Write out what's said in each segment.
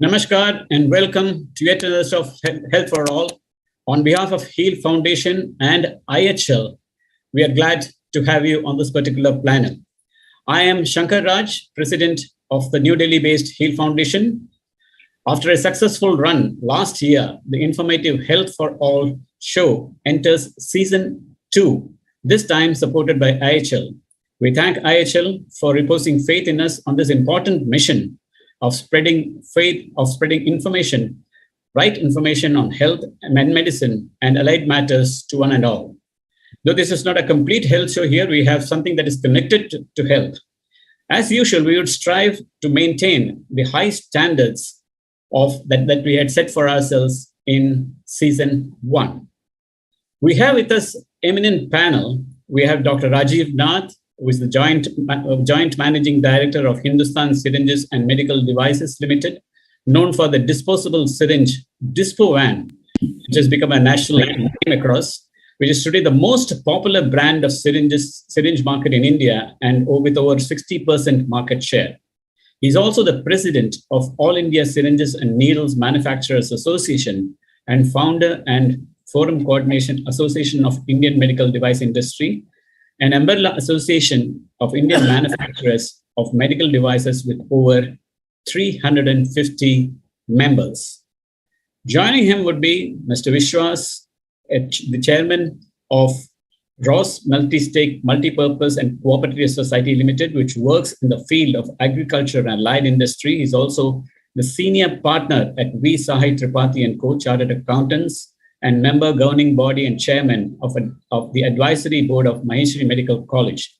Namaskar and welcome to yet another episode of Health for All. On behalf of HEAL Foundation and IHL, we are glad to have you on this particular panel. I am Shankar Raj, President of the New Delhi-based HEAL Foundation. After a successful run last year, the informative Health for All show enters season 2, this time supported by IHL. We thank IHL for reposing faith in us on this important mission of spreading information, right information on health and medicine and allied matters to one and all. Though this is not a complete health show here, we have something that is connected to health. As usual, we would strive to maintain the high standards that we had set for ourselves in season 1. We have with us eminent panel. We have Dr. Rajiv Nath, who is the joint managing director of Hindustan Syringes and Medical Devices Limited, known for the disposable syringe Dispovan, which has become a national name across, which is today the most popular brand of syringe market in India and with over 60% market share. He's also the president of All India Syringes and Needles Manufacturers Association and founder and Forum Coordination Association of Indian Medical Device Industry, an umbrella association of Indian manufacturers of medical devices with over 350 members. Joining him would be Mr. Vishwas, the chairman of Ross Multi-Stake Multipurpose and Cooperative Society Limited, which works in the field of agriculture and allied industry. He's also the senior partner at V. Sahai Tripathi and Co. Chartered Accountants, and member governing body and chairman of the advisory board of Maheshwari Medical College.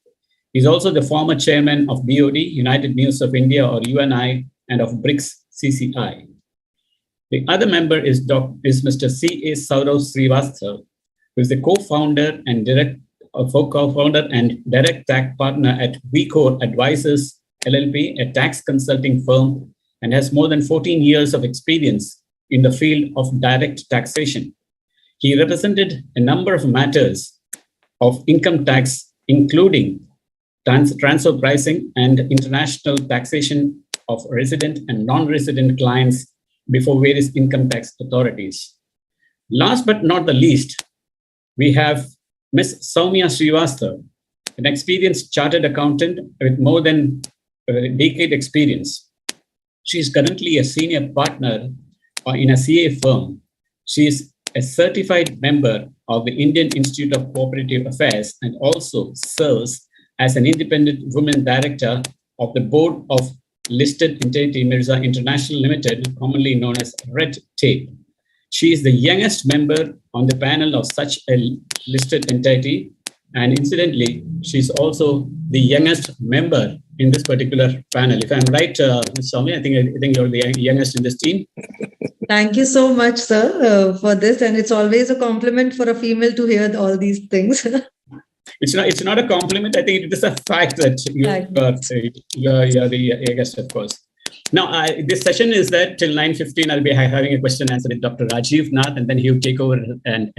He's also the former chairman of BOD, United News of India or UNI, and of BRICS CCI. The other member is Mr. C.A. Saurav Srivastava, who is the co-founder and direct tax partner at VCore Advisors LLP, a tax consulting firm, and has more than 14 years of experience in the field of direct taxation. He represented a number of matters of income tax, including transfer pricing and international taxation of resident and non-resident clients before various income tax authorities. Last but not the least, we have Ms. Soumya Srivastava, an experienced chartered accountant with more than a decade experience. She is currently a senior partner in a CA firm. She is a certified member of the Indian Institute of Cooperative Affairs and also serves as an independent women director of the board of listed entity Mirza International Limited, commonly known as Red Tape. She is the youngest member on the panel of such a listed entity, and incidentally, she's also the youngest member in this particular panel. If I'm right, Ms. Soumya, I think you're the youngest in this team. Thank you so much, sir, for this. And it's always a compliment for a female to hear all these things. It's not a compliment. I think it is a fact that you're the youngest, of course. Now, this session is that till 9:15, I'll be having a question and answer with Dr. Rajiv Nath, and then he'll take over and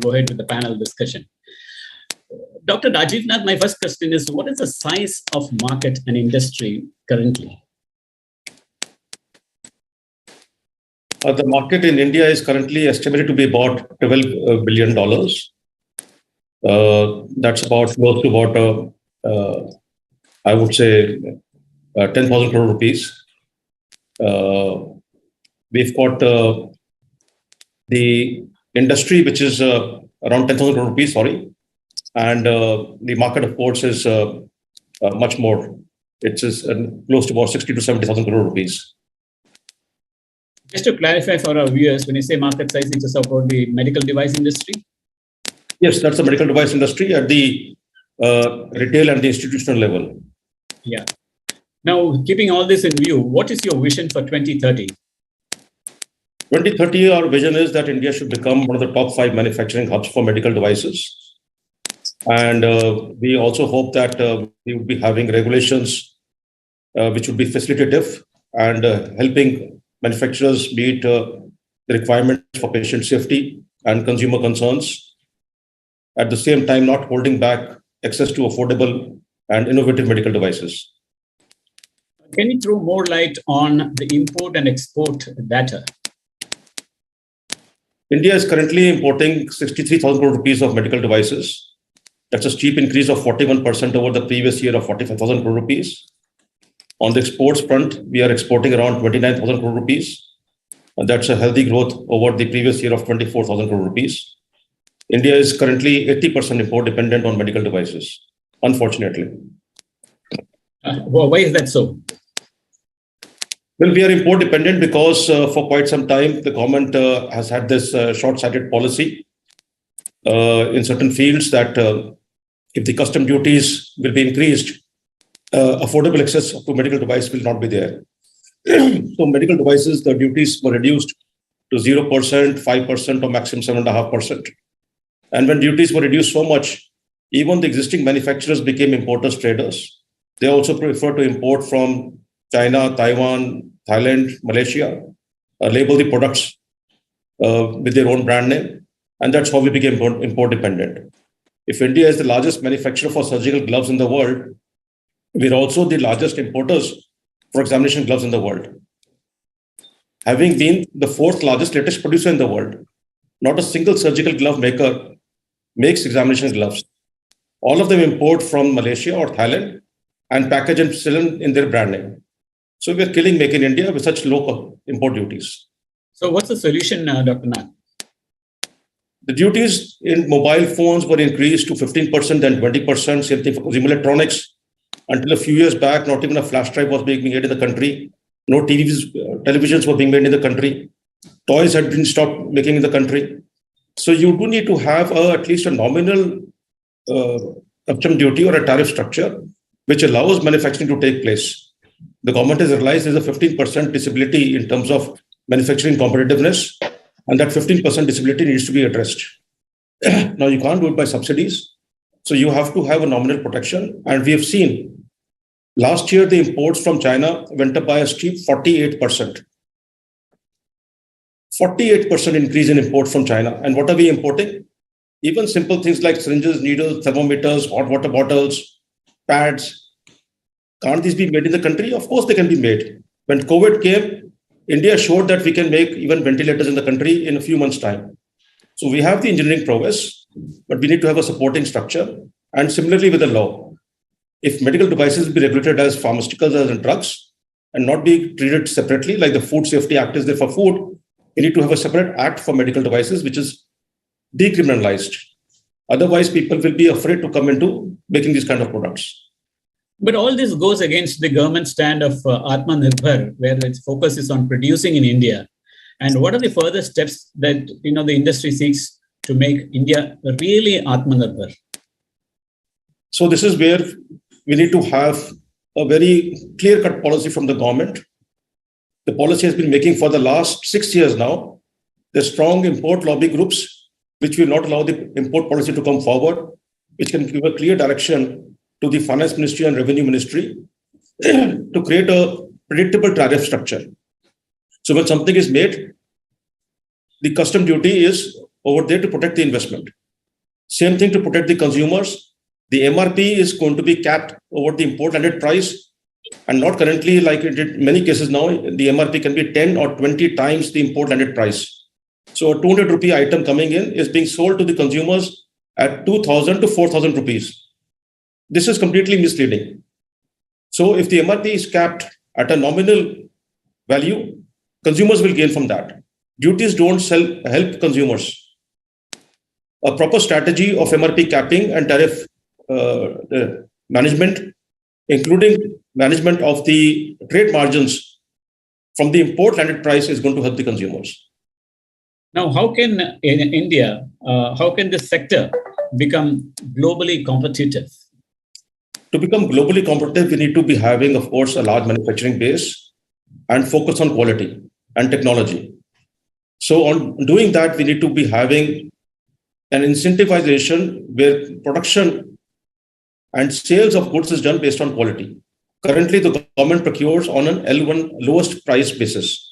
go ahead with the panel discussion. Dr. Rajiv Nath, my first question is, what is the size of market and industry currently? The market in India is currently estimated to be about $12 billion. That's about close to about, I would say, 10,000 crore rupees. We've got the industry, which is around 10,000 crore rupees, and the market, of course, is much more. It is close to about 60 to 70,000 crore rupees. Just to clarify for our viewers, when you say market size, it's about the medical device industry? Yes, that's the medical device industry at the retail and the institutional level. Yeah. Now, keeping all this in view, what is your vision for 2030? 2030, our vision is that India should become one of the top 5 manufacturing hubs for medical devices. And we also hope that we would be having regulations which would be facilitative and helping manufacturers, be it the requirements for patient safety and consumer concerns, at the same time not holding back access to affordable and innovative medical devices. Can you throw more light on the import and export data? India is currently importing 63,000 crore rupees of medical devices. That's a steep increase of 41% over the previous year of 45,000 crore rupees. On the exports front, we are exporting around 29,000 crore rupees. And that's a healthy growth over the previous year of 24,000 crore rupees. India is currently 80% import dependent on medical devices, unfortunately. Why is that so? Well, we are import dependent because for quite some time, the government has had this short-sighted policy in certain fields that if the custom duties will be increased, affordable access to medical device will not be there. So medical devices, the duties were reduced to 0%, 5%, or maximum 7.5%. And when duties were reduced so much, even the existing manufacturers became importers, traders. They also prefer to import from China, Taiwan, Thailand, Malaysia, label the products with their own brand name. And that's how we became import dependent. If India is the largest manufacturer for surgical gloves in the world, we're also the largest importers for examination gloves in the world. Having been the fourth largest latex producer in the world, not a single surgical glove maker makes examination gloves. All of them import from Malaysia or Thailand and package and sell in their brand name. So we're killing Make in India with such low import duties. So what's the solution, Dr. Nath? The duties in mobile phones were increased to 15%, then 20%, same thing for consumer electronics. Until a few years back, not even a flash drive was being made in the country. No televisions were being made in the country. Toys had been stopped making in the country. So you do need to have at least a nominal custom duty or a tariff structure which allows manufacturing to take place. The government has realized there's a 15% disability in terms of manufacturing competitiveness, and that 15% disability needs to be addressed. Now, you can't do it by subsidies. So you have to have a nominal protection. And we have seen last year, the imports from China went up by a steep 48%. 48% increase in import from China. And what are we importing? Even simple things like syringes, needles, thermometers, hot water bottles, pads. Can't these be made in the country? Of course, they can be made. When COVID came, India showed that we can make even ventilators in the country in a few months' time. So we have the engineering prowess, but we need to have a supporting structure. And similarly with the law, if medical devices be regulated as pharmaceuticals and drugs and not be treated separately, like the Food Safety Act is there for food, we need to have a separate act for medical devices, which is decriminalized. Otherwise, people will be afraid to come into making these kind of products. But all this goes against the government stand of Atmanirbhar, where its focus is on producing in India. And what are the further steps that the industry seeks to make India really Atmanirbhar? So this is where we need to have a very clear-cut policy from the government. The policy has been making for the last 6 years now. There's strong import lobby groups which will not allow the import policy to come forward, which can give a clear direction to the Finance Ministry and Revenue Ministry to create a predictable tariff structure. So when something is made, the custom duty is over there to protect the investment. Same thing to protect the consumers. The MRP is going to be capped over the import landed price, and not currently like it did many cases now. The MRP can be 10 or 20 times the import landed price. So a 200 rupee item coming in is being sold to the consumers at 2,000 to 4,000 rupees. This is completely misleading. So if the MRP is capped at a nominal value, consumers will gain from that. Duties don't help consumers. A proper strategy of MRP capping and tariff management, including management of the trade margins from the import landed price, is going to help the consumers. Now, how can in India, how can this sector become globally competitive? To become globally competitive, we need to be having, of course, a large manufacturing base and focus on quality and technology. So on doing that, we need to be having an incentivization where production and sales of goods is done based on quality. Currently, the government procures on an L1 lowest price basis.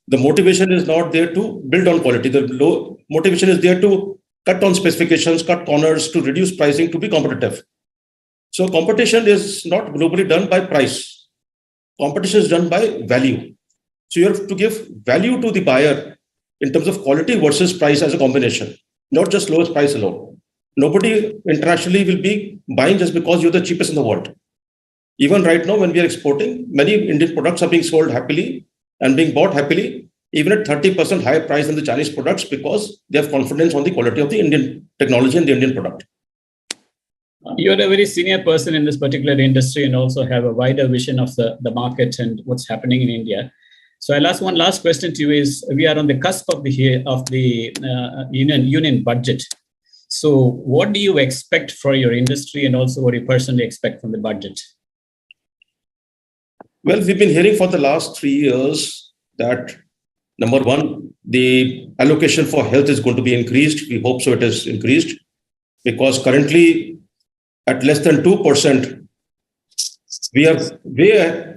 The motivation is not there to build on quality. The low motivation is there to cut on specifications, cut corners, to reduce pricing, to be competitive. So competition is not globally done by price. Competition is done by value. So you have to give value to the buyer in terms of quality versus price as a combination, not just lowest price alone. Nobody internationally will be buying just because you're the cheapest in the world. Even right now, when we are exporting, many Indian products are being sold happily and being bought happily, even at 30% higher price than the Chinese products, because they have confidence on the quality of the Indian technology and the Indian product. You're a very senior person in this particular industry and also have a wider vision of the market and what's happening in India. So I'll ask one last question to you is, we are on the cusp of the union budget. So what do you expect for your industry and also what do you personally expect from the budget? Well, we've been hearing for the last 3 years that, number one, the allocation for health is going to be increased. We hope so it is increased, because currently at less than 2%, we are way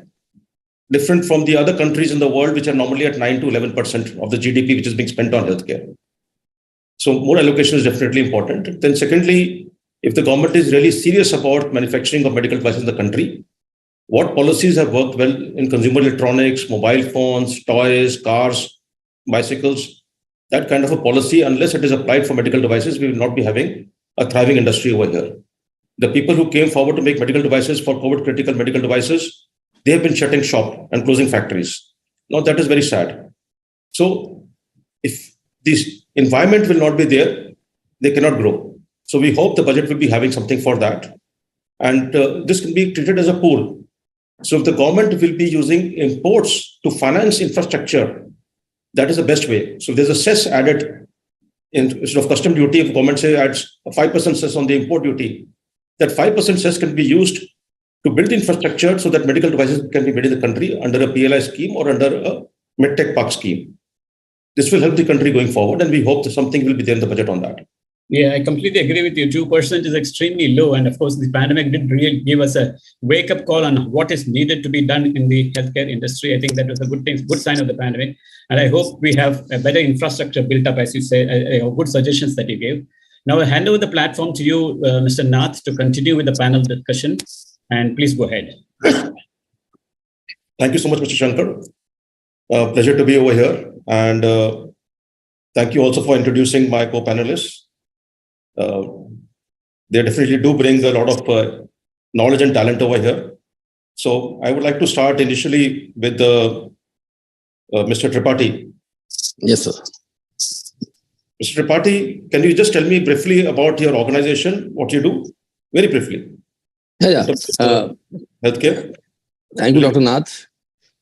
different from the other countries in the world, which are normally at 9 to 11% of the GDP, which is being spent on healthcare. So more allocation is definitely important. Then secondly, if the government is really serious about manufacturing of medical devices in the country, what policies have worked well in consumer electronics, mobile phones, toys, cars, bicycles, that kind of a policy, unless it is applied for medical devices, we will not be having a thriving industry over here. The people who came forward to make medical devices for COVID critical medical devices, they have been shutting shop and closing factories. Now that is very sad. So if this environment will not be there, they cannot grow. So we hope the budget will be having something for that. And this can be treated as a pool. So if the government will be using imports to finance infrastructure, that is the best way. So if there's a cess added instead of custom duty, if government say adds a 5% cess on the import duty, that 5% cess can be used to build infrastructure so that medical devices can be made in the country under a PLI scheme or under a MedTech Park scheme. This will help the country going forward, and we hope that something will be there in the budget on that. Yeah, I completely agree with you. 2% is extremely low. And of course, the pandemic did really give us a wake-up call on what is needed to be done in the healthcare industry. I think that was a good sign of the pandemic. And I hope we have a better infrastructure built up, as you say, good suggestions that you gave. Now I hand over the platform to you, Mr. Nath, to continue with the panel discussion. And please go ahead. Thank you so much, Mr. Shankar. Pleasure to be over here. And thank you also for introducing my co-panelists. They definitely do bring a lot of knowledge and talent over here. So I would like to start initially with Mr. Tripathi. Yes, sir. Mr. Tripathi, can you just tell me briefly about your organization, what you do? Very briefly. Yeah. Healthcare. Thank you, Dr. Nath.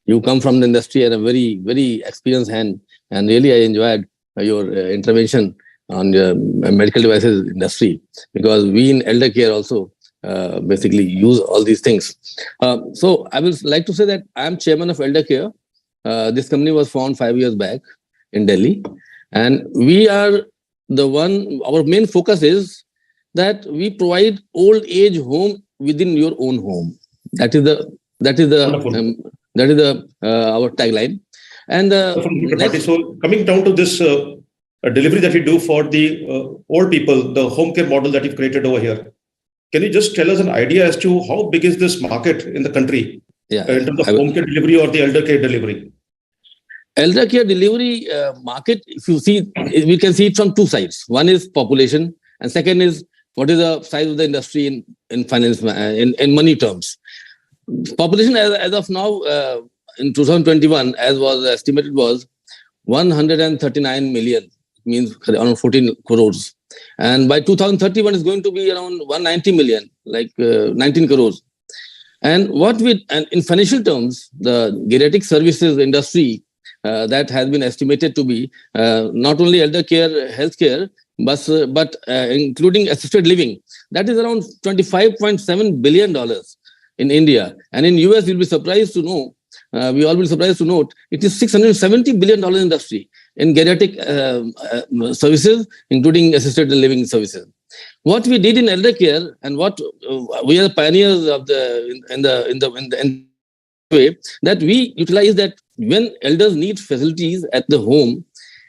You come from the industry and a very, very experienced hand. And really, I enjoyed your intervention on the medical devices industry, because we in elder care also basically use all these things. So I would like to say that I am chairman of elder care. This company was formed 5 years back in Delhi. And we are our main focus is that we provide old age home within your own home. That is our tagline. And so coming down to this delivery that we do for the old people, the home care model that you've created over here, can you just tell us an idea as to how big is this market in the country in terms of home care delivery or the elder care delivery? Elder care delivery market, if you see, we can see it from two sides. One is population, and second is what is the size of the industry in finance, in money terms. Population as of now, in 2021, as was estimated, was 139 million, means around 14 crores. And by 2031, it's going to be around 190 million, like 19 crores. And in financial terms, the geriatric services industry that has been estimated to be not only elder care, healthcare, but including assisted living, that is around $25.7 billion in India. And in US, you'll be surprised to know, we all will be surprised to note, it is $670 billion industry in geriatric services, including assisted living services. What we did in elder care, and what we are pioneers of in way that we utilize that when elders need facilities at the home,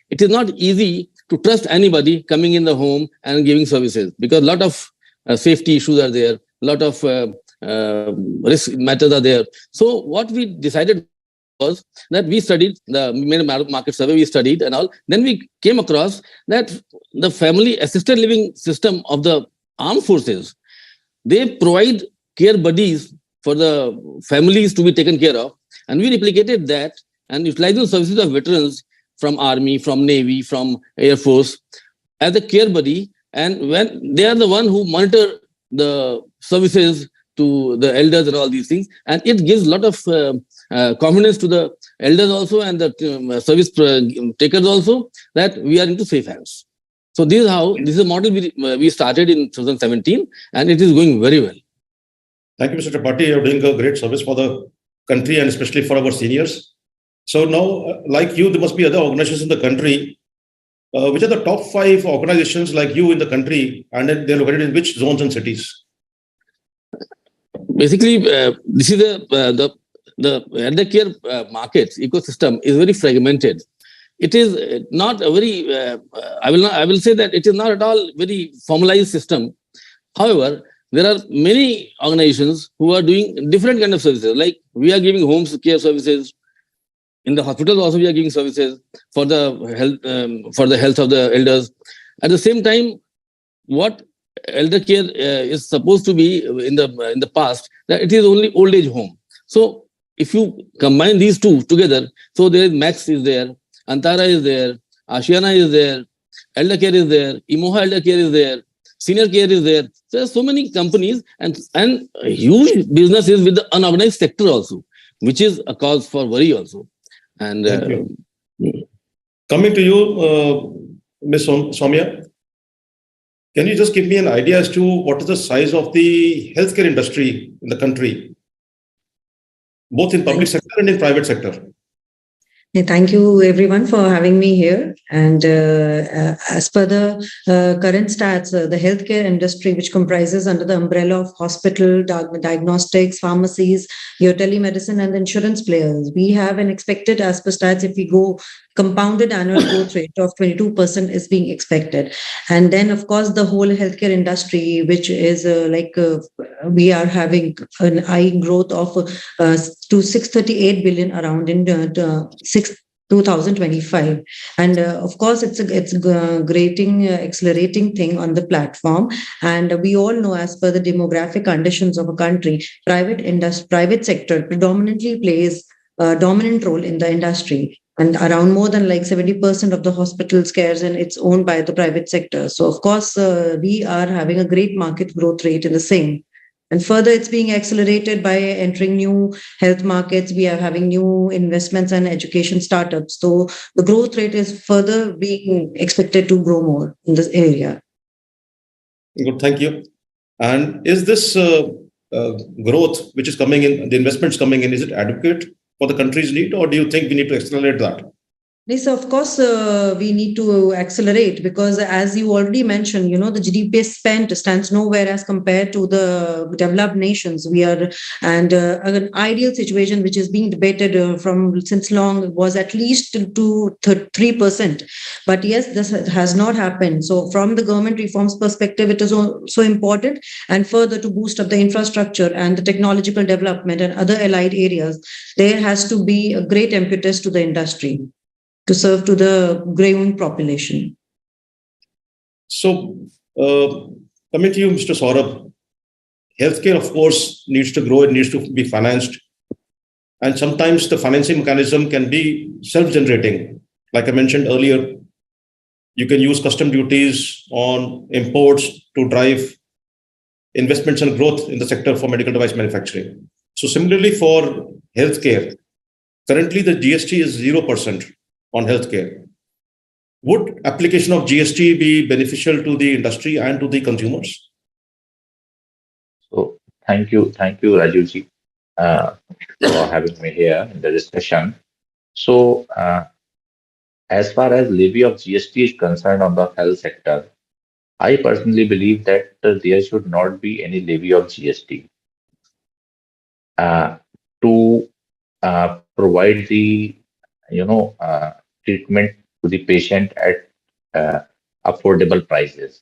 it is not easy to trust anybody coming in the home and giving services, because a lot of safety issues are there, a lot of risk matters are there. So what we decided was that we studied, we made a market survey, we studied and all. Then we came across that the family assisted living system of the armed forces, they provide care buddies for the families to be taken care of. And we replicated that and utilizing the services of veterans from Army, from Navy, from Air Force as a care buddy. And when they are the one who monitor the services to the elders and all these things, and it gives a lot of confidence to the elders also and the service takers also that we are into safe hands. So this is a model we started in 2017, and it is going very well. Thank you, Mr. Tripathi. You're doing a great service for the country and especially for our seniors. So now, like you, there must be other organizations in the country. Which are the top 5 organizations like you in the country, and they're located in which zones and cities? Basically, this is the elder care market ecosystem is very fragmented. It is not a very, I will say that it is not at all very formalized system. However, there are many organizations who are doing different kind of services. Like we are giving home care services. In the hospitals also we are giving services for the health of the elders. At the same time, what elder care is supposed to be in the past, that it is only old age home. So if you combine these two together, so there is Max is there, Antara is there, Ashiana is there, elder care is there, Imoha elder care is there, senior care is there. So there are so many companies and huge businesses with the unorganized sector also, which is a cause for worry also. And coming to you, Ms. Soumya, can you just give me an idea as to what is the size of the healthcare industry in the country, both in public sector and in private sector? Thank you, everyone, for having me here. And as per the current stats, the healthcare industry, which comprises under the umbrella of hospital, diagnostics, pharmacies, your telemedicine, and insurance players, we have an expected, as per stats, if we go compounded annual growth rate of 22% is being expected. And then, of course, the whole healthcare industry, which is we are having an high growth of to 638 billion around in 2025. And of course, it's a accelerating thing on the platform. And we all know, as per the demographic conditions of a country, private sector predominantly plays a dominant role in the industry. And around more than like 70% of the hospital's cares, and it's owned by the private sector. So of course, we are having a great market growth rate in the same. And further, it's being accelerated by entering new health markets. We are having new investments and education startups. So the growth rate is further being expected to grow more in this area. Good, thank you. And is this growth which is coming in, the investments coming in, is it adequate for the country's need, or do you think we need to accelerate that? Yes, of course, we need to accelerate because, as you already mentioned, the GDP spent stands nowhere as compared to the developed nations. We are, and an ideal situation which is being debated from since long was at least to 3%. But yes, this has not happened. So, from the government reforms perspective, it is so important, and further to boost up the infrastructure and the technological development and other allied areas, there has to be a great impetus to the industry to serve to the growing population. So, coming to you, Mr. Saurabh, healthcare, of course, needs to grow, it needs to be financed. And sometimes the financing mechanism can be self-generating. Like I mentioned earlier, you can use custom duties on imports to drive investments and growth in the sector for medical device manufacturing. So similarly for healthcare, currently the GST is 0% on healthcare. Would application of GST be beneficial to the industry and to the consumers? So thank you, Rajivji, for having me here in the discussion. So as far as levy of GST is concerned on the health sector, I personally believe that there should not be any levy of GST. To provide the treatment to the patient at uh, affordable prices.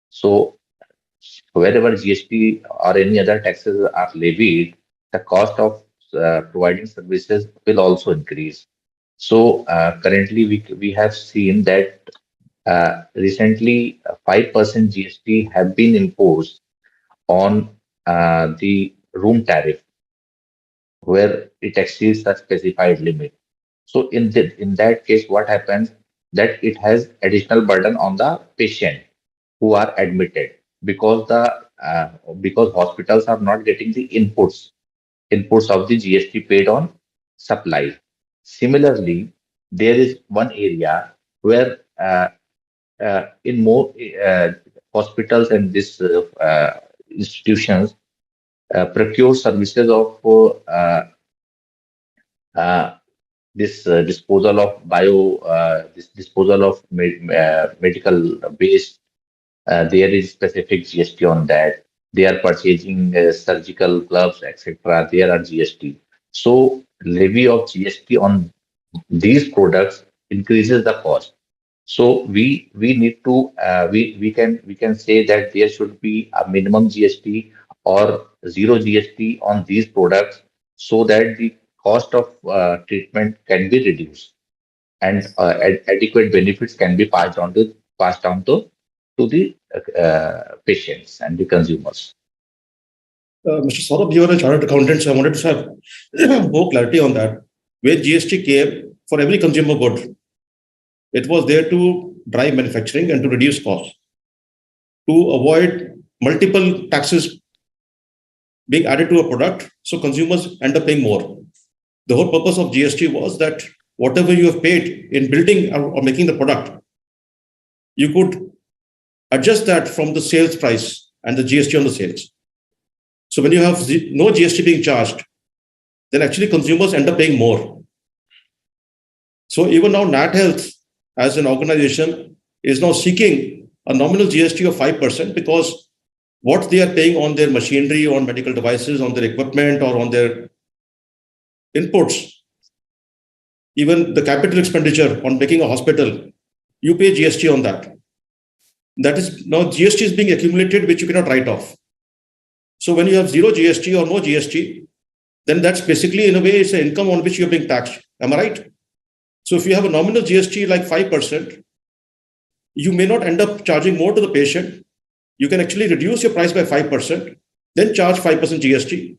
So wherever GST or any other taxes are levied, the cost of providing services will also increase. So currently, we have seen that recently 5% GST have been imposed on the room tariff where it exceeds the specified limit. So in that case, what happens that it has additional burden on the patient who are admitted because because hospitals are not getting the inputs of the GST paid on supply. Similarly, there is one area where in more hospitals and these institutions procure services of uh, this disposal of this disposal of medical waste. There is specific GST on that. They are purchasing surgical gloves, etc. There are GST. So levy of GST on these products increases the cost. So we need to we can say that there should be a minimum GST or zero GST on these products so that the cost of treatment can be reduced and adequate benefits can be passed on to the patients and the consumers. Mr. Saurabh, you are a chartered accountant, so I wanted to have more clarity on that. When GST came for every consumer good, it was there to drive manufacturing and to reduce costs, to avoid multiple taxes being added to a product, so consumers end up paying more. The whole purpose of GST was that whatever you have paid in building or making the product, you could adjust that from the sales price and the GST on the sales. So when you have no GST being charged, then actually consumers end up paying more. So even now, Nat Health as an organization is now seeking a nominal GST of 5% because what they are paying on their machinery, on medical devices, on their equipment, or on their inputs, even the capital expenditure on making a hospital, you pay GST on that. That is now GST is being accumulated, which you cannot write off. So when you have zero GST or no GST, then that's basically in a way it's an income on which you're being taxed. Am I right? So if you have a nominal GST like 5%, you may not end up charging more to the patient. You can actually reduce your price by 5%, then charge 5% GST.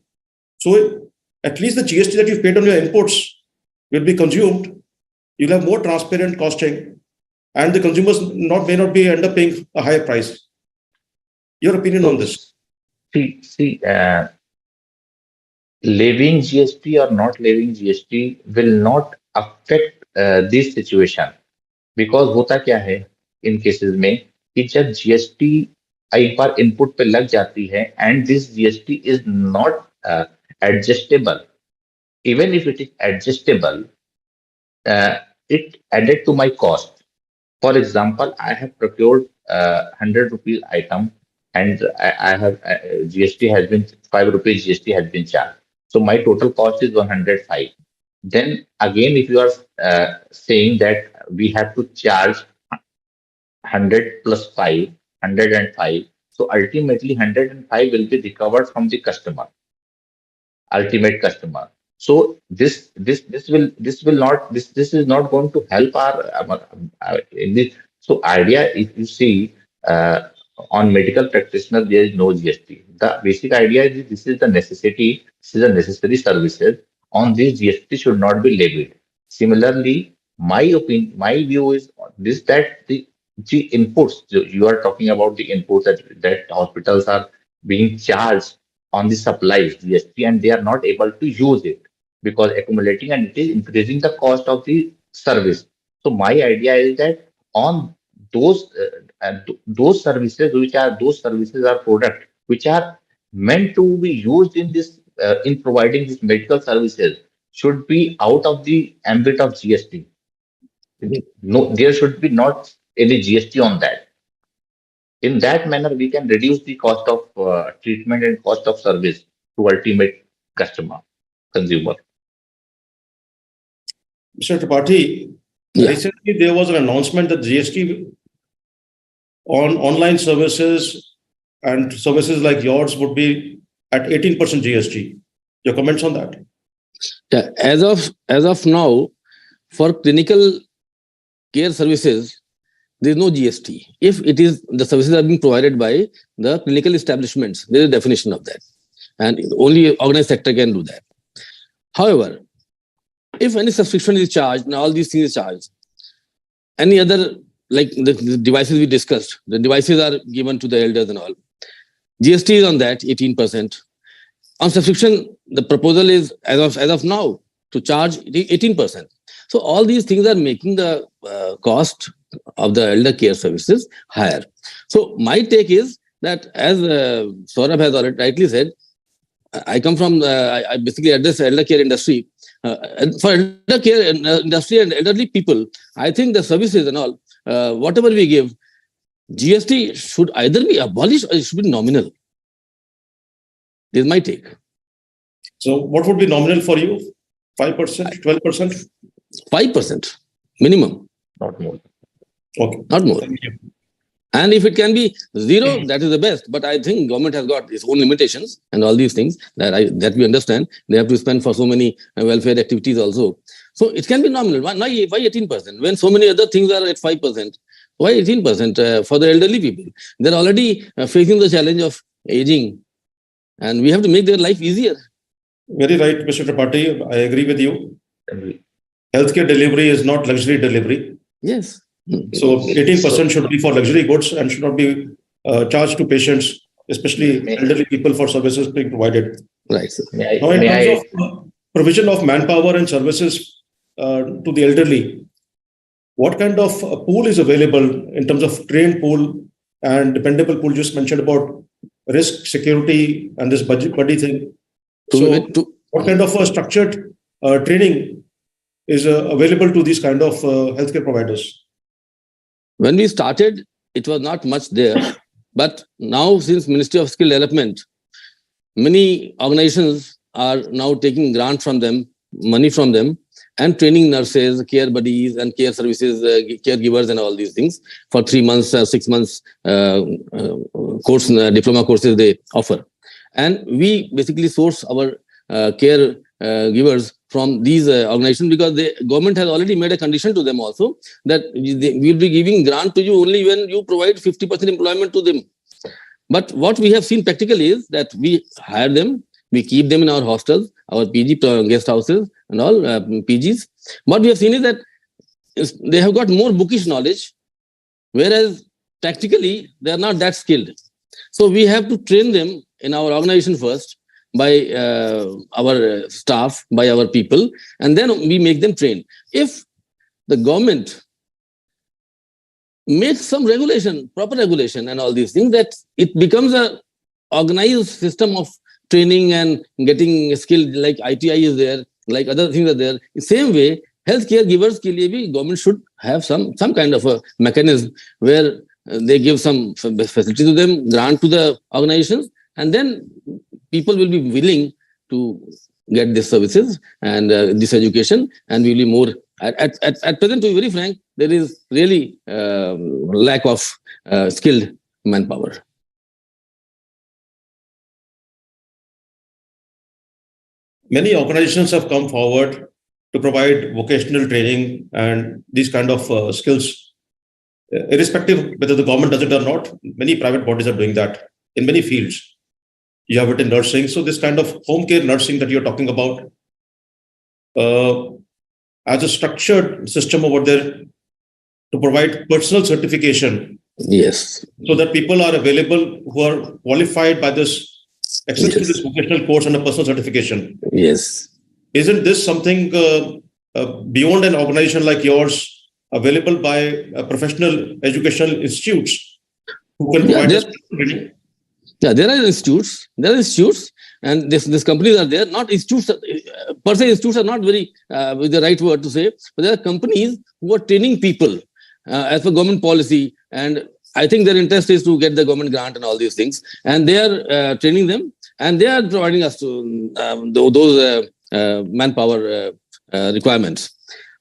So at least the GST that you've paid on your inputs will be consumed. You'll have more transparent costing, and the consumers may not be end up paying a higher price. Your opinion on this? See, levying GST or not levying GST will not affect this situation because होता क्या है इन cases में कि जब GST एक बार input पे लग जाती है and this GST is not adjustable. Even if it is adjustable, it added to my cost. For example, I have procured 100 rupees item and I have GST has been 5 rupees GST has been charged. So my total cost is 105. Then again, if you are saying that we have to charge 100 plus 5, 105. So ultimately 105 will be recovered from the customer, ultimate customer. So this will not this is not going to help our in this. So idea if you see on medical practitioner there is no GST. The basic idea is this is the necessity. This is a necessary services. On this GST should not be levied. Similarly, my opinion, my view is this that the inputs you are talking about the inputs that hospitals are being charged on the supplies GST and they are not able to use it because accumulating and it is increasing the cost of the service. So my idea is that on those services which are those services are product which are meant to be used in this in providing these medical services should be out of the ambit of GST. No, there should be not any GST on that. In that manner, we can reduce the cost of treatment and cost of service to ultimate customer, consumer. Mr. Tripathi, Yeah. recently there was an announcement that GST on online services and services like yours would be at 18% GST. Your comments on that? Yeah. As of now, for clinical care services, there is no GST. If it is the services are being provided by the clinical establishments, there is a definition of that, and only organized sector can do that. However, if any subscription is charged and all these things is charged, any other like the devices we discussed, the devices are given to the elders and all. GST is on that 18%. On subscription, the proposal is as of now to charge 18%. So all these things are making the cost of the elder care services higher. So my take is that, as Saurabh has already rightly said, I come from I basically address elder care industry. For elder care industry and elderly people, I think the services and all, whatever we give, GST should either be abolished or it should be nominal. This is my take. So what would be nominal for you? 5%, 12%? 5% minimum. Not more. Okay. Not more. Thank you. And if it can be zero, that is the best. But I think government has got its own limitations and all these things that we understand. They have to spend for so many welfare activities also. So it can be nominal. Why 18%? When so many other things are at 5%, why 18% for the elderly people? They're already facing the challenge of aging, and we have to make their life easier. Very right, Mr. Tripathi. I agree with you. Healthcare delivery is not luxury delivery. Yes. So 18% should be for luxury goods and should not be charged to patients, especially elderly people, for services being provided. Right. Now, in terms of provision of manpower and services to the elderly, what kind of pool is available in terms of trained pool and dependable pool? Just mentioned about risk, security, and this buddy thing. What kind of structured training is available to these kind of healthcare providers? When we started, it was not much there. But now, since Ministry of Skill Development, many organizations are now taking grant from them, money from them, and training nurses, care buddies, and care services, caregivers, and all these things for 3 months, 6 months course, diploma courses they offer. And we basically source our care givers from these organizations, because the government has already made a condition to them also that we will be giving grant to you only when you provide 50% employment to them. But what we have seen practically is that we hire them, we keep them in our hostels, our PG guest houses and all PGs. What we have seen is that they have got more bookish knowledge, whereas practically they are not that skilled. So we have to train them in our organization first, by our staff, by our people, and then we make them train. If the government makes some regulation, proper regulation and all these things, that it becomes a organized system of training and getting skilled, like ITI is there, like other things are there. In same way, healthcare givers ke liye bhi government should have some kind of a mechanism where they give some facility to them, grant to the organizations, and then people will be willing to get these services and this education, and will be more. At present, to be very frank, there is really lack of skilled manpower. Many organizations have come forward to provide vocational training and these kind of skills, irrespective whether the government does it or not. Many private bodies are doing that in many fields. You have it in nursing. So this kind of home care nursing that you're talking about, as a structured system over there to provide personal certification. Yes. So that people are available who are qualified by this, access to this vocational course and a personal certification. Yes. Isn't this something beyond an organization like yours, available by professional educational institutes who can provide this training? Yeah, there are institutes. And these companies are there. Not institutes per se. Institutes are not very with the right word to say, but there are companies who are training people as per government policy, and I think their interest is to get the government grant and all these things, and they are training them, and they are providing us to those manpower requirements.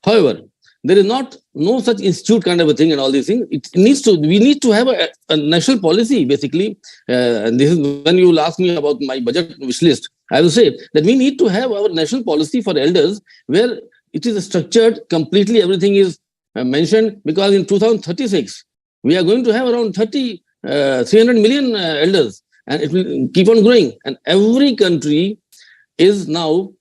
However, there is no such institute kind of a thing and all these things. We need to have a national policy, basically. And this is when you will ask me about my budget wish list. I will say that we need to have our national policy for elders where it is structured completely. Everything is mentioned, because in 2036, we are going to have around 300 million elders, and it will keep on growing. And every country is now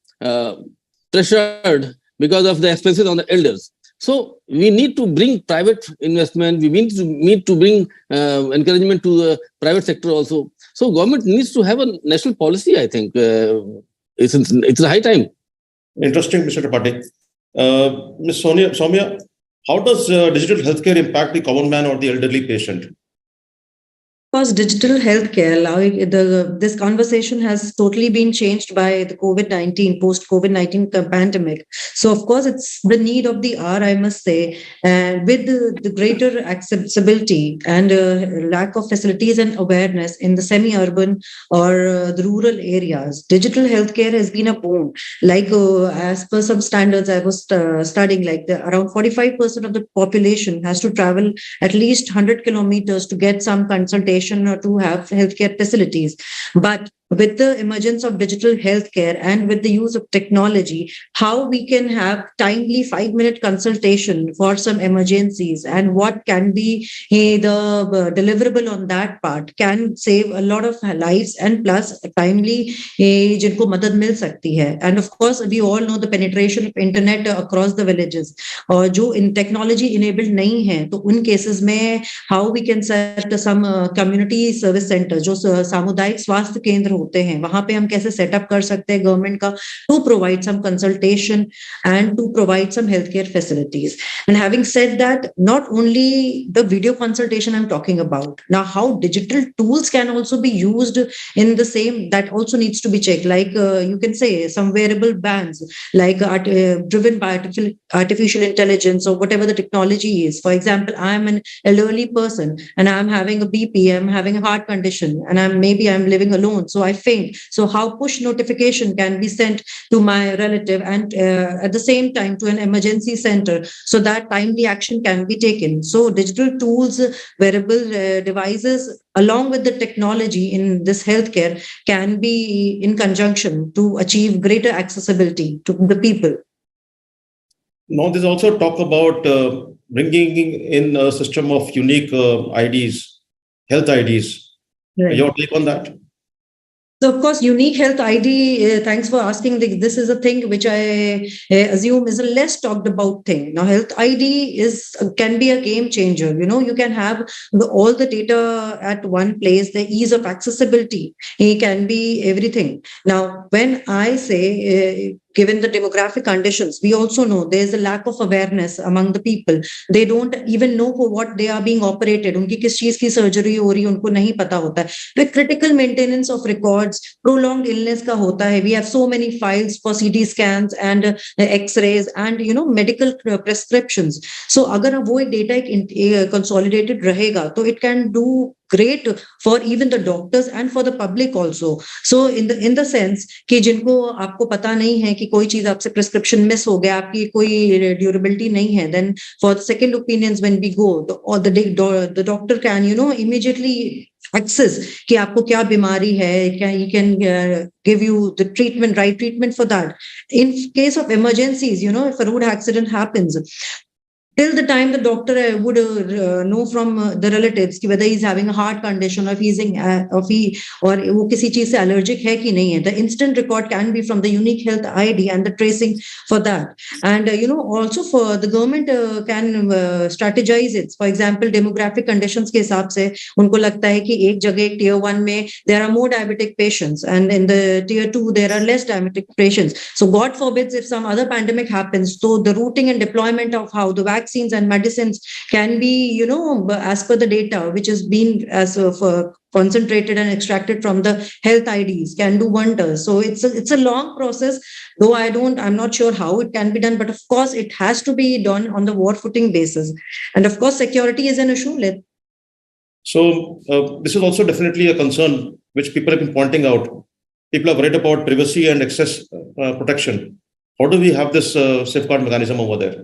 pressured because of the expenses on the elders. So we need to bring private investment. We need to bring encouragement to the private sector also. So government needs to have a national policy, I think. It's a high time. Interesting, Mr. Tripathi. Ms. Soumya, how does digital healthcare impact the common man or the elderly patient? Because digital healthcare, this conversation has totally been changed by the post-COVID-19 pandemic. So, of course, it's the need of the hour, I must say, and with the greater accessibility and lack of facilities and awareness in the semi-urban or the rural areas, digital healthcare has been a boon. Like as per some standards I was studying, like around 45% of the population has to travel at least 100 kilometers to get some consultation or to have healthcare facilities. But with the emergence of digital healthcare and with the use of technology, how we can have timely 5-minute consultation for some emergencies, and what can be the deliverable on that part can save a lot of lives, and plus timely jinko madad mil sakti hai. And of course, we all know the penetration of internet across the villages, or jo in technology enabled nahi hai, to un cases mein how we can set some community service centers, jo samudayik swasthya kendra होते हैं, वहां पे हम कैसे setup कर सकते हैं government का, to provide some consultation and to provide some health care facilities. And having said that, not only the video consultation I am talking about, now how digital tools can also be used in the same, that also needs to be checked, like you can say some wearable bands, like driven by artificial intelligence or whatever the technology is. For example, I am an elderly person and I am having a BP, I am having a heart condition, and I'm living alone, so I faint. So how push notification can be sent to my relative, and at the same time to an emergency center, so that timely action can be taken. So digital tools, wearable devices, along with the technology in this healthcare, can be in conjunction to achieve greater accessibility to the people. Now, there's also talk about bringing in a system of unique IDs, health IDs. Right. Your take on that? So, of course, unique health ID, thanks for asking. This is a thing which I assume is a less talked about thing. Now, health ID can be a game changer. You know, you can have all the data at one place, the ease of accessibility. It can be everything. Now, when I say, given the demographic conditions, we also know there's a lack of awareness among the people. They don't even know for what they are being operated. Unki kis cheez ki surgery ho rahi, unko nahi pata hota hai. The critical maintenance of records, prolonged illness ka hota hai. We have so many files for CT scans and X-rays and, you know, medical prescriptions. So agar wo data consolidated rahega, so it can do great for even the doctors and for the public also. So in the sense कि जिनको आपको पता नहीं है कि कोई चीज आपसे prescription miss हो गया, आपकी कोई durability नहीं है, then for the second opinions when we go, the doctor can, you know, immediately access कि आपको क्या बीमारी है, he can give you the treatment, right treatment for that. In case of emergencies, you know, if a road accident happens, till the time the doctor would know from the relatives whether he's having a heart condition, or or वो किसी चीज से allergic है कि नहीं है, the instant record can be from the unique health ID and the tracing for that. And you know, also for the government can strategize it. For example, demographic conditions के हिसाब से उनको लगता है कि एक जगह tier 1 में there are more diabetic patients, and in the tier 2 there are less diabetic patients. So God forbids if some other pandemic happens, so the routing and deployment of how the vaccines and medicines can be, you know, as per the data which has been as of concentrated and extracted from the health IDs, can do wonders. So it's a long process, though I'm not sure how it can be done, but of course it has to be done on the war footing basis. And of course security is an issue. So this is also definitely a concern which people have been pointing out. People have worried about privacy and access protection. How do we have this safeguard mechanism over there?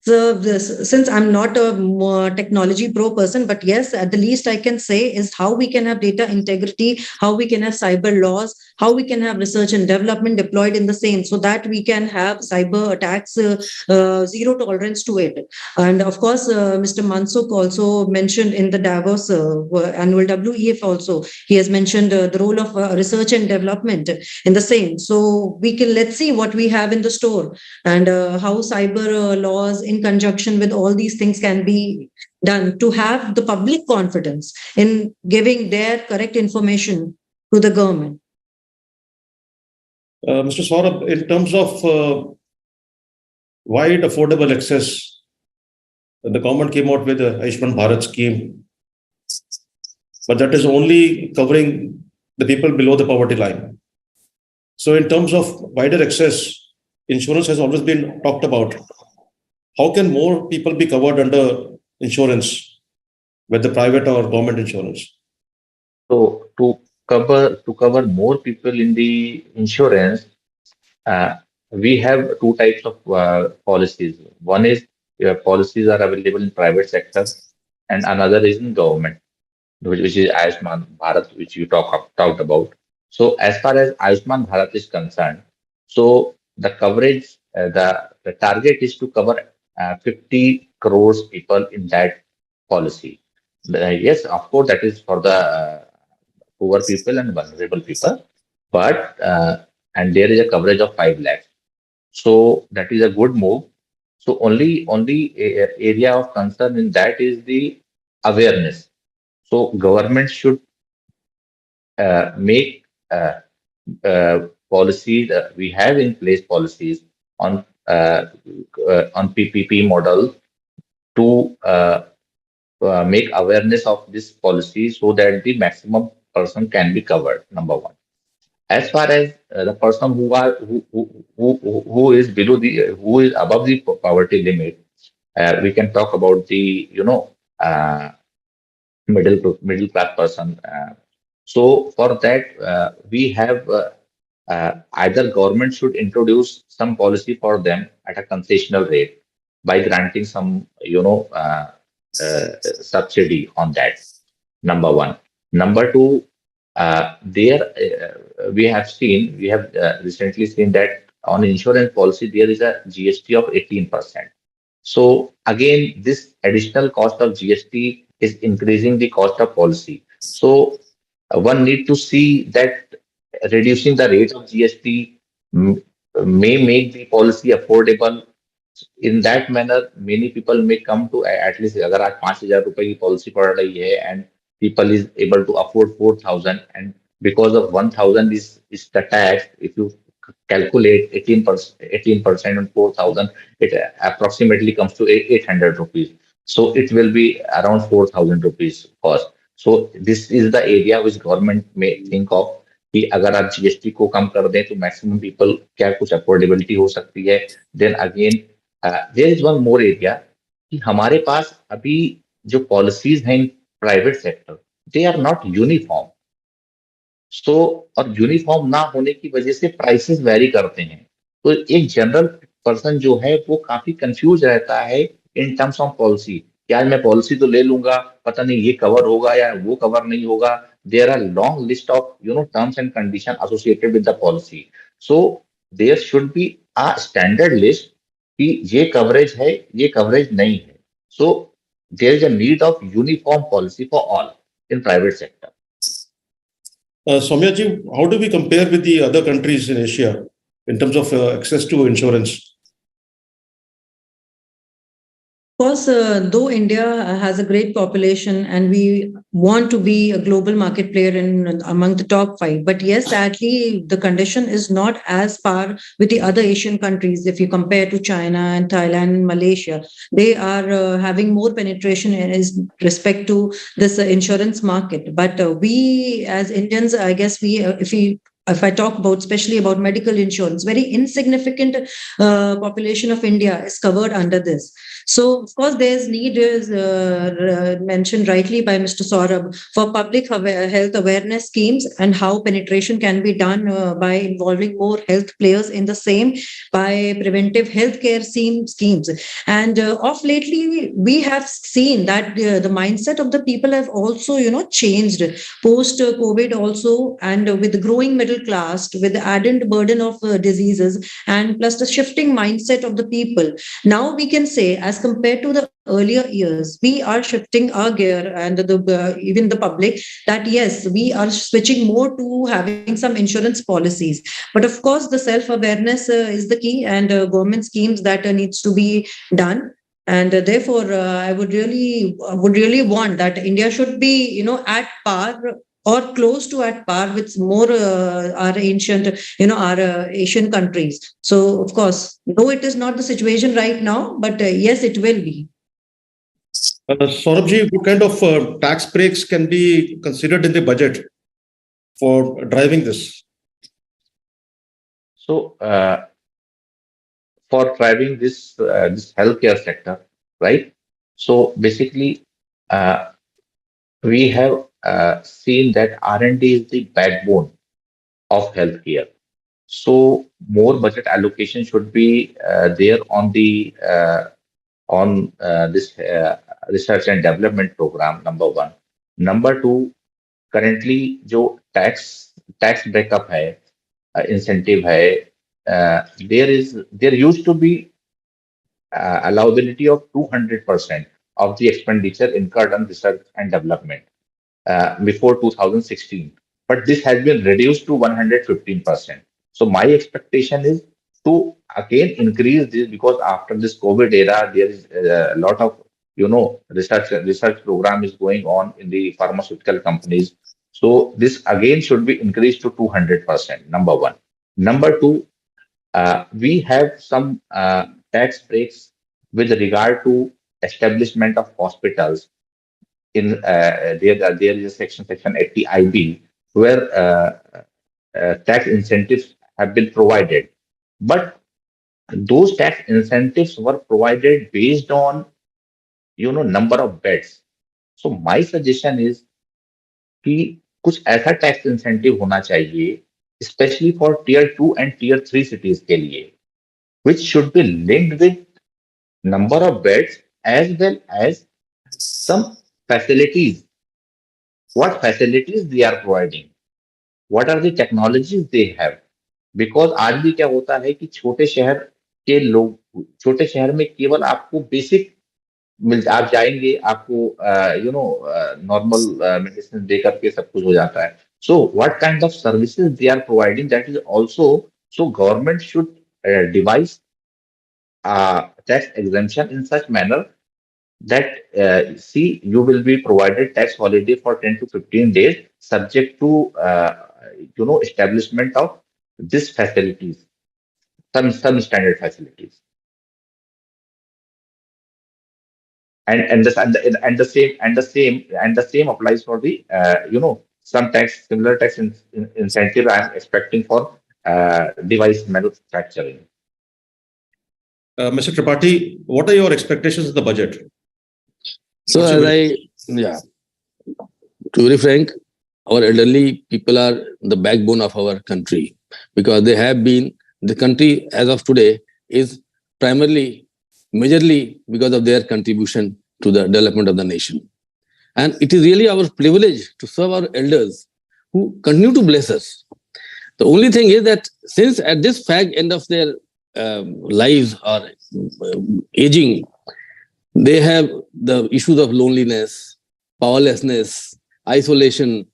So since I'm not a technology pro person, but yes, at the least I can say is how we can have data integrity, how we can have cyber laws, how we can have research and development deployed in the same, so that we can have cyber attacks, zero tolerance to it. And of course, Mr. Mansukh also mentioned in the Davos annual WEF also, he has mentioned the role of research and development in the same. So we can, let's see what we have in the store, and how cyber laws in conjunction with all these things can be done to have the public confidence in giving their correct information to the government. Mr. Saurabh, in terms of wide affordable access, the government came out with a Ayushman Bharat scheme, but that is only covering the people below the poverty line. So in terms of wider access, insurance has always been talked about. How can more people be covered under insurance, whether private or government insurance? So to cover more people in the insurance, uh, we have two types of policies. One is policies are available in private sector, and another is in government, which is Ayushman Bharat, which you talked about. So as far as Ayushman Bharat is concerned, so the coverage, the target is to cover 50 crores people in that policy. Yes, of course, that is for the poor people and vulnerable people, but and there is a coverage of 5 lakhs. So that is a good move. So only area of concern in that is the awareness. So government should make policies. We have in place policies on PPP model to make awareness of this policy so that the maximum person can be covered. Number one. As far as the person who is below the who is above the poverty limit, we can talk about the uh, middle class person. So for that, we have either government should introduce some policy for them at a concessional rate by granting some subsidy on that. Number one. Number two, there we have recently seen that on insurance policy there is a GST of 18%. So again, this additional cost of GST is increasing the cost of policy. So one need to see that reducing the rate of GST may make the policy affordable. In that manner, many people may come to at least अगर आज 5,000 रुपए की policy पड़ रही है and people is able to afford 4,000 and because of 1,000 is the tax. If you calculate 18% on 4,000, it approximately comes to 800 rupees. So it will be around 4,000 rupees cost. So this is the area which government may think of कि अगर आप GST को कम कर दें तो maximum people क्या कुछ affordability हो सकती है. Then again there is one more area कि हमारे पास अभी जो पॉलिसीज हैं private sector they are not uniform. So और यूनिफॉर्म ना होने की वजह से प्राइसेस वेरी करते हैं. तो एक जनरल पर्सन जो है वो काफी कंफ्यूज रहता है इन टर्म्स ऑफ पॉलिसी कि आज मैं पॉलिसी तो ले लूंगा, पता नहीं ये कवर होगा या वो कवर नहीं होगा. There are long list of terms and condition associated with the policy. So there should be a standard list कि ये कवरेज है, ये कवरेज नहीं है. So there is a need of uniform policy for all in private sector. Soumya ji, how do we compare with the other countries in Asia in terms of access to insurance? Of course, though India has a great population and we want to be a global market player in among the top 5, but yes, sadly, the condition is not as far with the other Asian countries. If you compare to China and Thailand and Malaysia, they are having more penetration in respect to this insurance market. But we as Indians, I guess if we if I talk about, especially about medical insurance, very insignificant population of India is covered under this. So, of course, there's need, is mentioned rightly by Mr. Saurabh, for public health awareness schemes and how penetration can be done by involving more health players in the same, by preventive healthcare schemes. And of lately, we have seen that the mindset of the people have also, changed post COVID also, and with the growing middle class, with the added burden of diseases, and plus the shifting mindset of the people. Now we can say, as compared to the earlier years, we are shifting our gear, and even the public, that yes, we are switching more to having some insurance policies. But of course, the self-awareness is the key, and government schemes that needs to be done. And therefore, I would really want that India should be, at par or close to at par with more our ancient, our Asian countries. So, of course, no, it is not the situation right now, but yes, it will be. Saurabhji, what kind of tax breaks can be considered in the budget for driving this? So, for driving this healthcare sector, right? So basically, we have seen that R&D is the backbone of healthcare. So more budget allocation should be there on the this research and development program. Number one. Number two, currently जो tax breakup है, incentive है, there used to be allowability of 200% of the expenditure incurred on research and development before 2016. But this has been reduced to 115%. So my expectation is to again increase this, because after this COVID era, there is a lot of research program is going on in the pharmaceutical companies. So this again should be increased to 200%. Number one. Number two, we have some tax breaks with regard to establishment of hospitals. In there is a section 80IB, where tax incentives have been provided, but those tax incentives were provided based on number of beds. So my suggestion is कि कुछ ऐसा tax incentive होना चाहिए, especially for tier 2 and tier 3 cities के लिए, which should be linked with number of beds as well as some facilities. What facilities they are providing? What are the technologies they have? Because आज भी क्या होता है कि छोटे शहर में केवल आपको बेसिक आप जाएंगे, आपको नॉर्मल मेडिसिन दे करके सब कुछ हो जाता है. So what kind of services they are providing, that is also, so government should devise tax exemption in such manner that see, you will be provided tax holiday for 10 to 15 days subject to establishment of these facilities, some standard facilities. And the same applies for the some similar tax incentive I am expecting for device manufacturing. Mr. Tripathi, what are your expectations of the budget? So to be very frank, our elderly people are the backbone of our country, because they have been, the country as of today is majorly because of their contribution to the development of the nation. And it is really our privilege to serve our elders who continue to bless us. The only thing is that since at this fag end of their lives or aging, they have the issues of loneliness, powerlessness, isolation,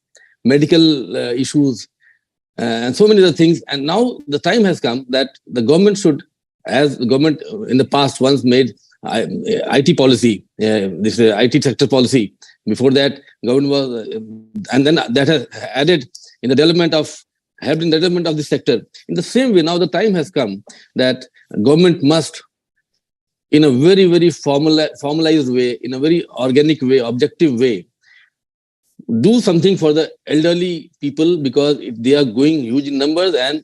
medical issues, and so many other things. And now the time has come that the government should, as the government in the past once made IT policy, this IT sector policy. Before that, government was, and then that has added in the development of, helped in the development of this sector. In the same way, now the time has come that government must, in a very, very formalized way, in a very organic way, objective way, do something for the elderly people, because if they are going huge in numbers, and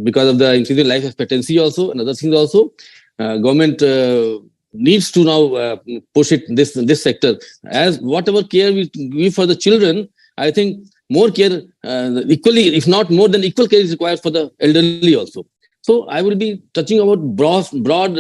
because of the increasing life expectancy also and other things also, government needs to now push it this sector, as whatever care we give for the children. I think more care, equally, if not more than equal care, is required for the elderly also. So I will be touching about broad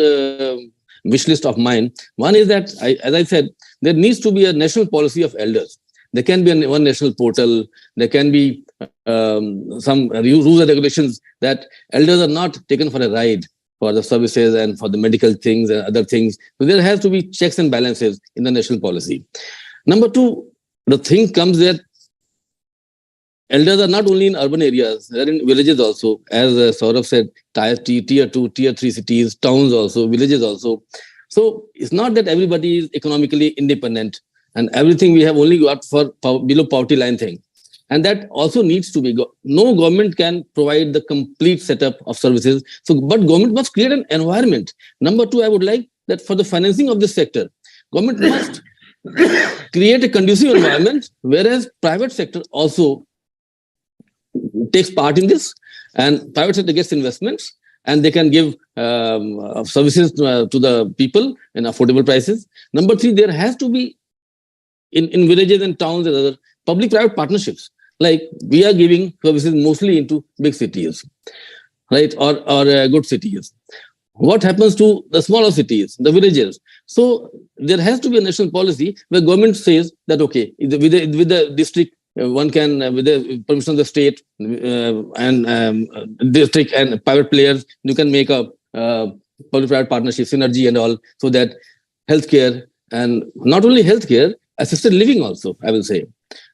wish list of mine. One is that, as I said, there needs to be a national policy of elders. There can be one national portal. There can be some rules and regulations that elders are not taken for a ride for the services and for the medical things and other things. So there has to be checks and balances in the national policy. Number two, the thing comes that elders are not only in urban areas, they are in villages also. As Saurabh said, tier 2, tier 3 cities, towns also, villages also. So it's not that everybody is economically independent and everything we have only got for below poverty line thing. And that also needs to be, no government can provide the complete setup of services. So, but government must create an environment. Number two, I would like that for the financing of this sector, government must create a conducive environment, whereas private sector also takes part in this, and private sector gets investments, and they can give services to the people in affordable prices. Number three, there has to be in villages and towns and other public-private partnerships. Like we are giving services mostly into big cities, right, or good cities. What happens to the smaller cities, the villages? So there has to be a national policy where government says that, okay, with the district, one can, with the permission of the state and district and private players, you can make a public-private partnership, synergy and all, so that healthcare, and not only healthcare, assisted living also, I will say,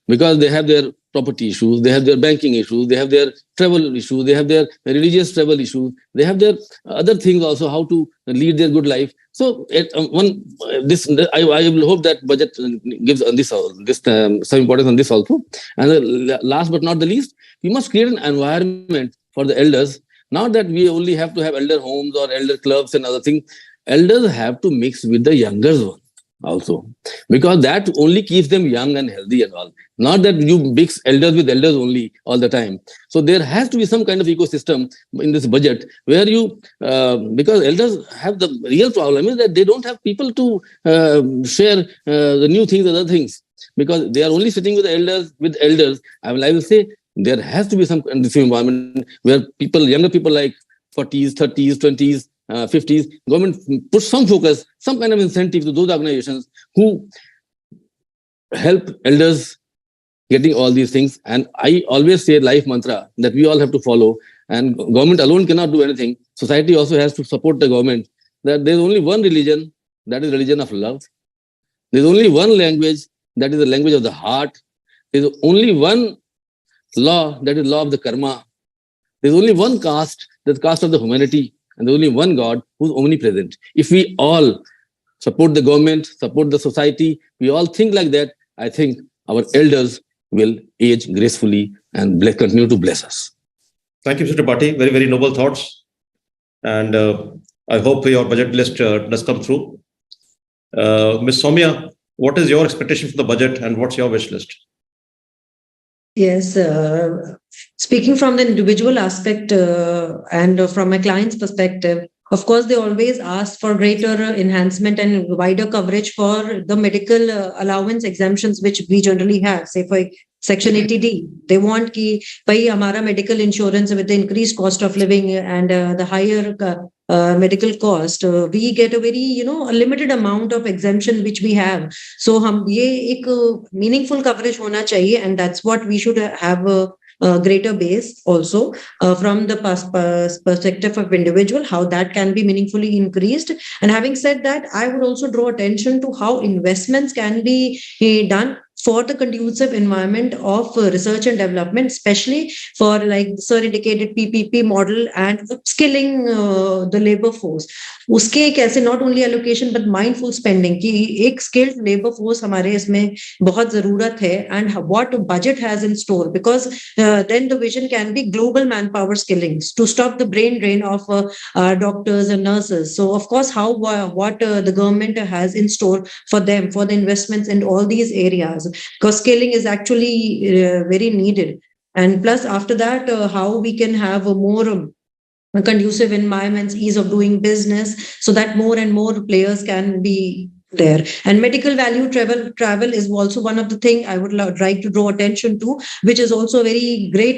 because they have their property issues, they have their banking issues, they have their travel issues, they have their religious travel issues, they have their other things also, how to lead their good life. So I will hope that budget gives some importance on this also. And last but not the least, we must create an environment for the elders. Not that we only have to have elder homes or elder clubs and other things. Elders have to mix with the younger one also, because that only keeps them young and healthy and all. Not that you mix elders with elders only all the time. So there has to be some kind of ecosystem in this budget where you, because elders have the real problem is that they don't have people to share the new things, other things, because they are only sitting with elders. I will say there has to be some conducive environment where people, younger people like 40s, 30s, 20s, 50s, government push some focus, some kind of incentive to those organizations who help elders getting all these things. And I always say life mantra that we all have to follow, and government alone cannot do anything. Society also has to support the government, that there's only one religion, that is religion of love. There's only one language, that is the language of the heart. There's only one law, that is law of the karma. There's only one caste, that's caste of the humanity. And there's only one God who's omnipresent. If we all support the government, support the society, we all think like that, I think our elders will age gracefully and continue to bless us. Thank you, Mr. Tripathi. Very, very noble thoughts. And I hope your budget list does come through. Ms. Soumya, what is your expectation for the budget and what's your wish list? Yes, speaking from the individual aspect and from my client's perspective, of course, they always ask for greater enhancement and wider coverage for the medical allowance exemptions, which we generally have. Say for Section 80D, they want कि भाई हमारा medical insurance with the increased cost of living and the higher medical cost, we get a very, a limited amount of exemption which we have. So हम ये एक meaningful coverage होना चाहिए, and that's what we should have a greater base also from the perspective of individual, how that can be meaningfully increased. And having said that, I would also draw attention to how investments can be done for the conducive environment of research and development, especially for, like sir indicated, PPP model and upskilling the labor force. उसके एक ऐसे not only allocation but mindful spending कि एक skilled labor force हमारे इसमें बहुत ज़रूरत है, and what budget has in store, because then the vision can be global manpower skilling to stop the brain drain of doctors and nurses. So of course, what the government has in store for them, for the investments in all these areas, because scaling is actually very needed. And plus, after that, how we can have a more conducive environments, ease of doing business, so that more and more players can be there. And medical value travel is also one of the thing I would like to draw attention to, which is also very great,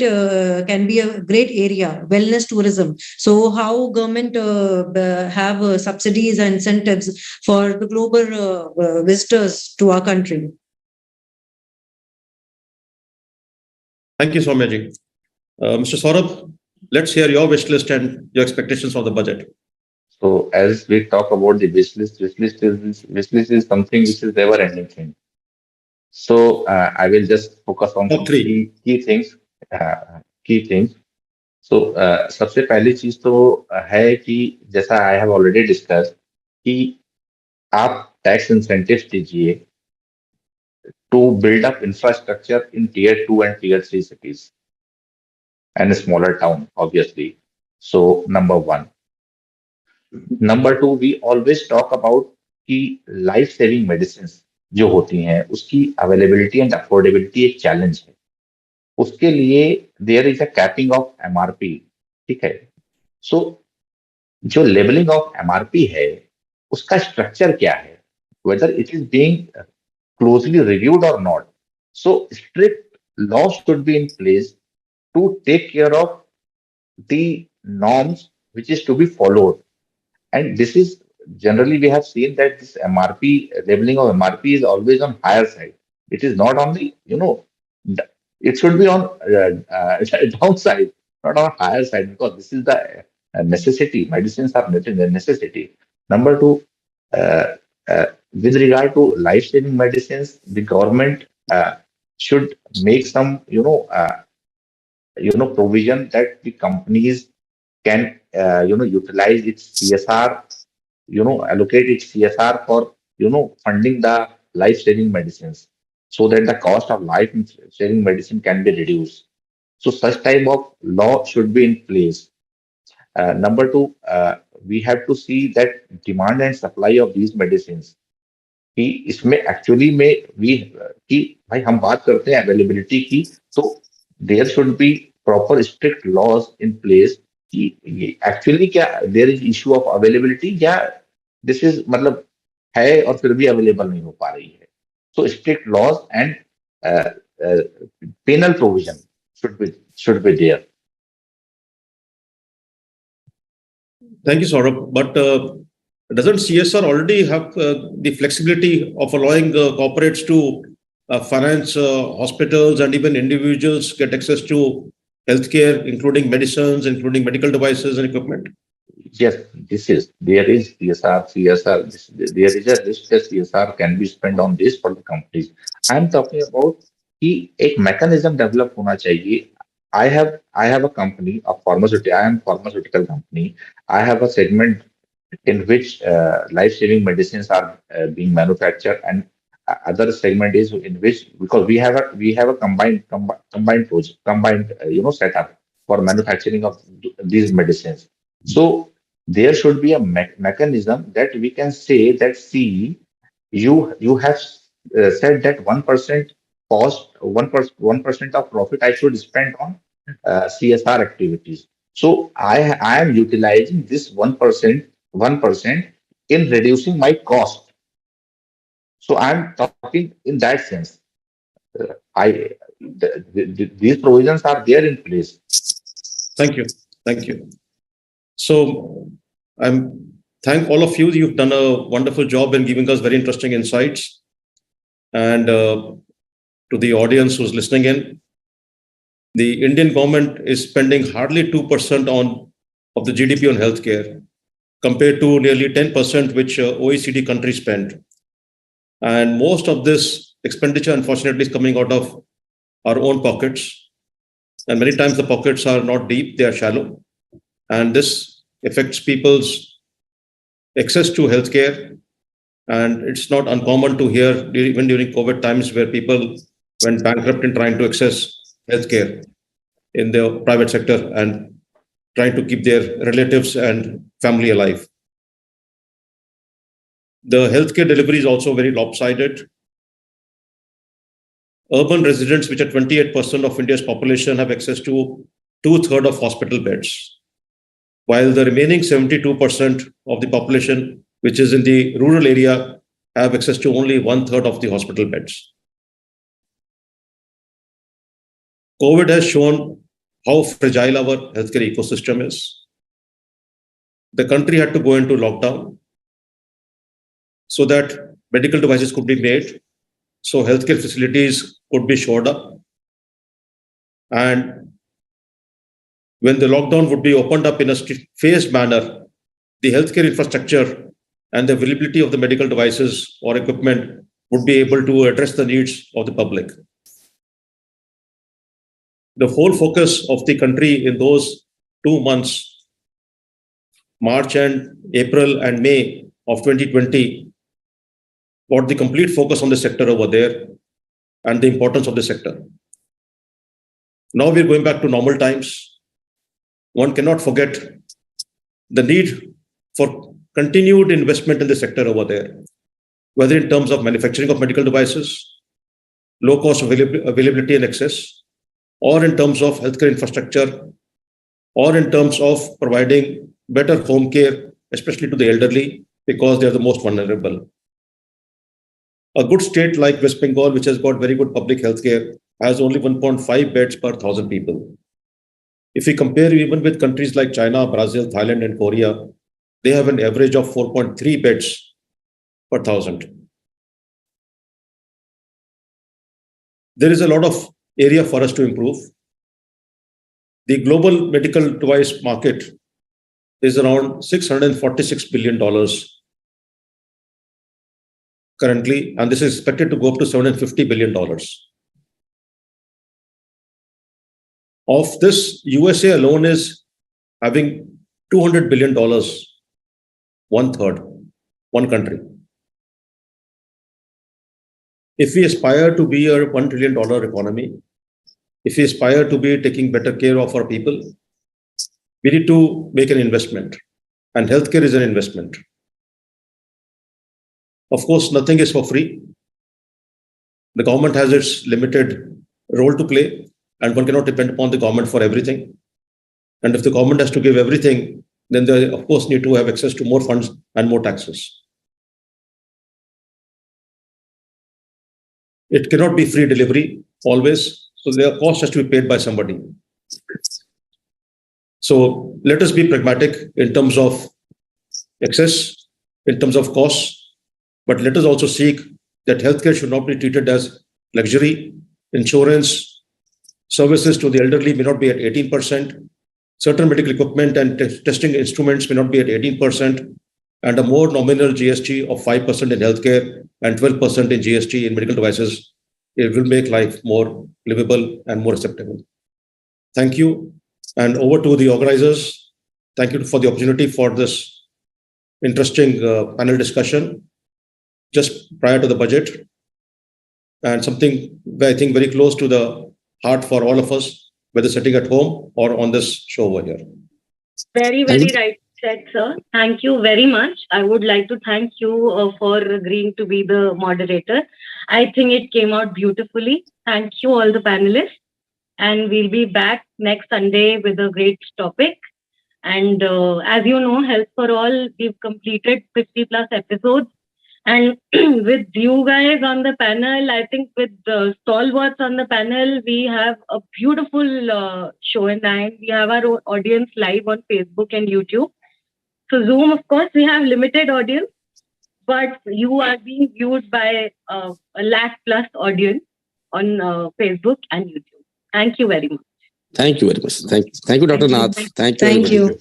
can be a great area, wellness tourism. So how government have subsidies and incentives for the global visitors to our country. Thank you, Soumya. Mr. Saurabh, let's hear your wish list and your expectations for the budget. So as we talk about the wish list is something which is never ending thing. So I will just focus on Top some three. key things. Key things. So सबसे पहली चीज तो है कि जैसा I have already discuss कि आप tax incentives दीजिए to build up infrastructure in tier 2 and tier 3 cities and a smaller town, obviously. So number one. Number two, we always talk about कि लाइफ सेविंग मेडिसिन जो होती हैं उसकी availability and affordability एक challenge है. उसके लिए there is a capping of MRP. ठीक है. सो जो लेबलिंग ऑफ एमआरपी है उसका स्ट्रक्चर क्या है, whether it is being closely reviewed और not. So strict law should be in place to take care of the norms which is to be followed. And this is generally we have seen that this MRP labeling of MRP is always on higher side. It is not on the, it should be on downside, not on higher side, because this is the necessity. Medicines are a necessity. Number two, with regard to life-saving medicines, the government should make some, provision that the companies can, utilize its CSR, allocate its CSR for, funding the life-saving medicines so that the cost of life-saving medicine can be reduced. So such type of law should be in place. Number two, we have to see that demand and supply of these medicines. कि इसमें actually में we कि भाई हम बात करते हैं availability की, तो there should be proper strict laws in place कि एक्चुअली क्या there is issue of availability या दिस इज मतलब है और फिर भी अवेलेबल नहीं हो पा रही है. So strict laws and penal provision should be there. Thank you, Saurabh. But doesn't CSR already have the flexibility of allowing corporates to finance hospitals and even individuals get access to healthcare, including medicines, including medical devices and equipment? Yes, there is CSR, there is a risk that CSR can be spent on this for the companies. I am talking about कि एक mechanism develop होना चाहिए. I have a company, I am pharmaceutical company. I have a segment in which life-saving medicines are being manufactured, and other segment is in which, because we have a combined project, setup for manufacturing of these medicines. So there should be a mechanism that we can say that, see, you have said that 1% cost, 1% of profit I should spend on CSR activities. So I am utilizing this 1% in reducing my cost. So I'm talking in that sense. These provisions are there in place. Thank you. So I'm thank all of you. You've done a wonderful job in giving us very interesting insights. And to the audience who's listening in, the Indian government is spending hardly 2% of the GDP on healthcare, compared to nearly 10% which OECD countries spend. And most of this expenditure, unfortunately, is coming out of our own pockets. And many times the pockets are not deep, they are shallow. And this affects people's access to healthcare. And it's not uncommon to hear, even during COVID times, where people went bankrupt in trying to access healthcare in the private sector and trying to keep their relatives and family alive. The healthcare delivery is also very lopsided. urban residents, which are 28% of India's population, have access to two-thirds of hospital beds, while the remaining 72% of the population, which is in the rural area, have access to only one-third of the hospital beds. COVID has shown how fragile our healthcare ecosystem is. The country had to go into lockdown so that medical devices could be made, so healthcare facilities could be shored up. And when the lockdown would be opened up in a phased manner, the healthcare infrastructure and the availability of the medical devices or equipment would be able to address the needs of the public. The whole focus of the country in those 2 months, March and April and May of 2020, got the complete focus on the sector over there and the importance of the sector. Now we're going back to normal times. One cannot forget the need for continued investment in the sector over there, whether in terms of manufacturing of medical devices, low cost availability and access, or in terms of healthcare infrastructure, or in terms of providing better home care, especially to the elderly, because they are the most vulnerable. A good state like West Bengal, which has got very good public health care, has only 1.5 beds per 1,000 people. If we compare even with countries like China, Brazil, Thailand, and Korea, they have an average of 4.3 beds per 1,000. There is a lot of area for us to improve. The global medical device market is around $646 billion currently, and this is expected to go up to $750 billion. Of this, USA alone is having $200 billion, one-third, one country. If we aspire to be a $1 trillion economy, if we aspire to be taking better care of our people, we need to make an investment, and healthcare is an investment. Of course, nothing is for free. The government has its limited role to play, and one cannot depend upon the government for everything. And if the government has to give everything, then they, of course, need to have access to more funds and more taxes. It cannot be free delivery always, so their cost has to be paid by somebody. So let us be pragmatic in terms of access, in terms of costs, but let us also seek that healthcare should not be treated as luxury. Insurance services to the elderly may not be at 18%. Certain medical equipment and testing instruments may not be at 18%, and a more nominal GST of 5% in healthcare and 12% in GST in medical devices, it will make life more livable and more acceptable. Thank you. And over to the organizers. Thank you for the opportunity for this interesting panel discussion just prior to the budget, and something I think very close to the heart for all of us, whether sitting at home or on this show over here. Very, very right said, sir. Thank you very much. I would like to thank you for agreeing to be the moderator. I think it came out beautifully. Thank you, all the panelists. And we'll be back next Sunday with a great topic. And as you know, Health for All, we've completed 50 plus episodes. And with you guys on the panel, I think with the stalwarts on the panel, we have a beautiful show in line. We have our audience live on Facebook and YouTube. So Zoom, of course, we have limited audience, but you are being viewed by a lakh plus audience on Facebook and YouTube. Thank you very much. Thank you very much. Thank you, Dr. Nath. Thank you. Thank you.